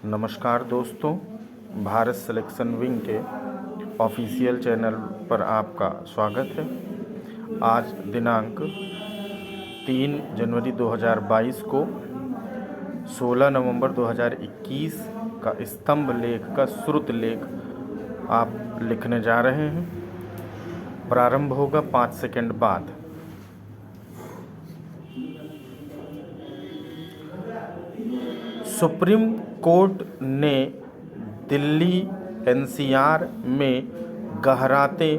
नमस्कार दोस्तों, Bharat selection wing के ऑफिशियल चैनल पर आपका स्वागत है। आज दिनांक 3 जनवरी 2022 को 16 नवंबर 2021 का स्तंभ लेख का श्रुत लेख आप लिखने जा रहे हैं। प्रारंभ होगा 5 सेकंड बाद। सुप्रीम कोर्ट ने दिल्ली एनसीआर में गहराते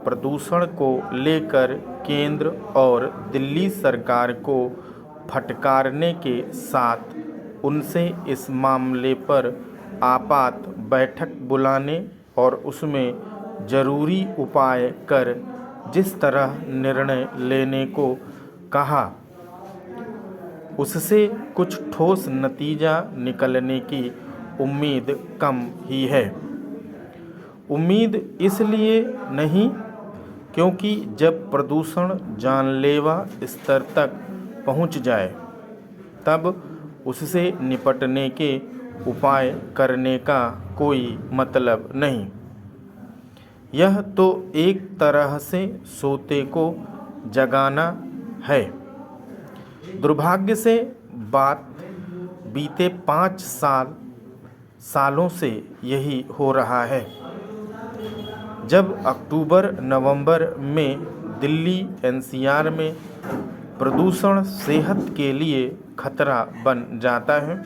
प्रदूषण को लेकर केंद्र और दिल्ली सरकार को फटकारने के साथ उनसे इस मामले पर आपात बैठक बुलाने और उसमें जरूरी उपाय कर जिस तरह निर्णय लेने को कहा, उससे कुछ ठोस नतीजा निकलने की उम्मीद कम ही है। उम्मीद इसलिए नहीं क्योंकि जब प्रदूषण जानलेवा स्तर तक पहुंच जाए तब उससे निपटने के उपाय करने का कोई मतलब नहीं। यह तो एक तरह से सोते को जगाना है। दुर्भाग्य से बात बीते 5 सालों से यही हो रहा है। जब अक्टूबर नवंबर में दिल्ली एनसीआर में प्रदूषण सेहत के लिए खतरा बन जाता है,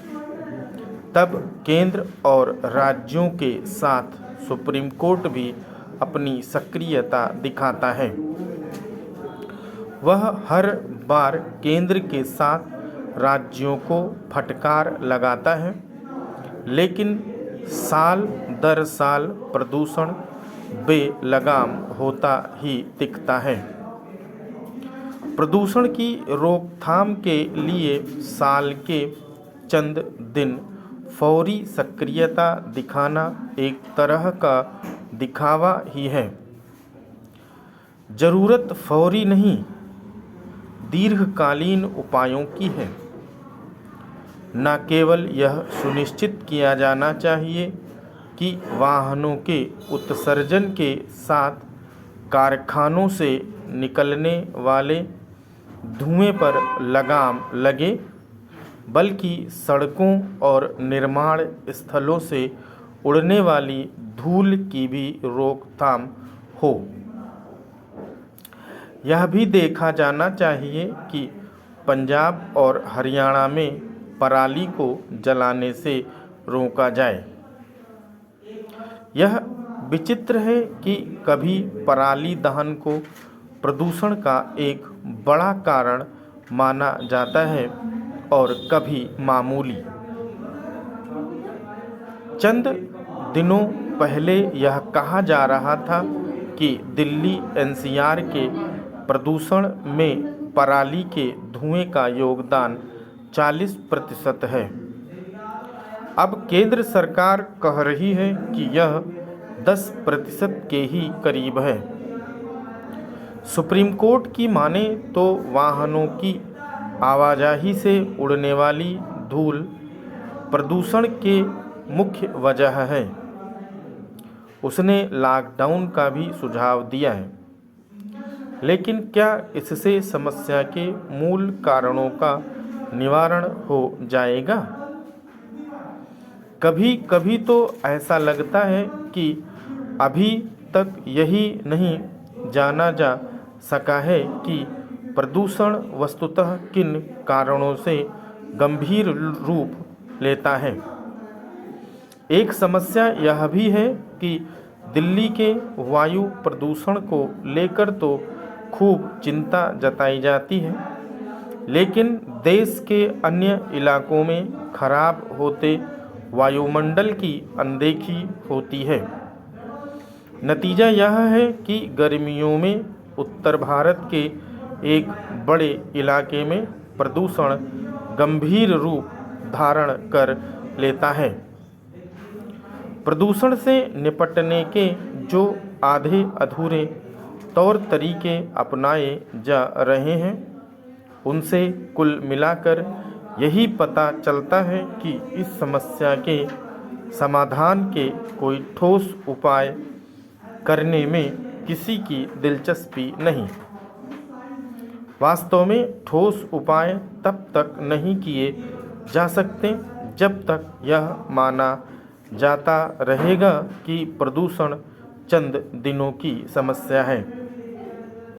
तब केंद्र और राज्यों के साथ सुप्रीम कोर्ट भी अपनी सक्रियता दिखाता है। वह हर बार केंद्र के साथ राज्यों को फटकार लगाता है, लेकिन साल दर साल प्रदूषण बेलगाम होता ही दिखता है। प्रदूषण की रोकथाम के लिए साल के चंद दिन फौरी सक्रियता दिखाना एक तरह का दिखावा ही है। जरूरत फौरी नहीं, दीर्घकालीन उपायों की है। न केवल यह सुनिश्चित किया जाना चाहिए कि वाहनों के उत्सर्जन के साथ कारखानों से निकलने वाले धुएं पर लगाम लगे, बल्कि सड़कों और निर्माण स्थलों से उड़ने वाली धूल की भी रोकथाम हो। यह भी देखा जाना चाहिए कि पंजाब और हरियाणा में पराली को जलाने से रोका जाए। यह विचित्र है कि कभी पराली दहन को प्रदूषण का एक बड़ा कारण माना जाता है और कभी मामूली। चंद दिनों पहले यह कहा जा रहा था कि दिल्ली एनसीआर के प्रदूषण में पराली के धुएं का योगदान 40% है। अब केंद्र सरकार कह रही है कि यह 10% के ही करीब है। सुप्रीम कोर्ट की माने तो वाहनों की आवाजाही से उड़ने वाली धूल प्रदूषण के मुख्य वजह है। उसने लॉकडाउन का भी सुझाव दिया है, लेकिन क्या इससे समस्या के मूल कारणों का निवारण हो जाएगा? कभी कभी तो ऐसा लगता है कि अभी तक यही नहीं जाना जा सका है कि प्रदूषण वस्तुतः किन कारणों से गंभीर रूप लेता है। एक समस्या यह भी है कि दिल्ली के वायु प्रदूषण को लेकर तो खूब चिंता जताई जाती है, लेकिन देश के अन्य इलाकों में खराब होते वायुमंडल की अनदेखी होती है। नतीजा यह है कि गर्मियों में उत्तर भारत के एक बड़े इलाके में प्रदूषण गंभीर रूप धारण कर लेता है। प्रदूषण से निपटने के जो आधे अधूरे तौर तरीके अपनाए जा रहे हैं, उनसे कुल मिलाकर यही पता चलता है कि इस समस्या के समाधान के कोई ठोस उपाय करने में किसी की दिलचस्पी नहीं। वास्तव में ठोस उपाय तब तक नहीं किए जा सकते जब तक यह माना जाता रहेगा कि प्रदूषण चंद दिनों की समस्या है।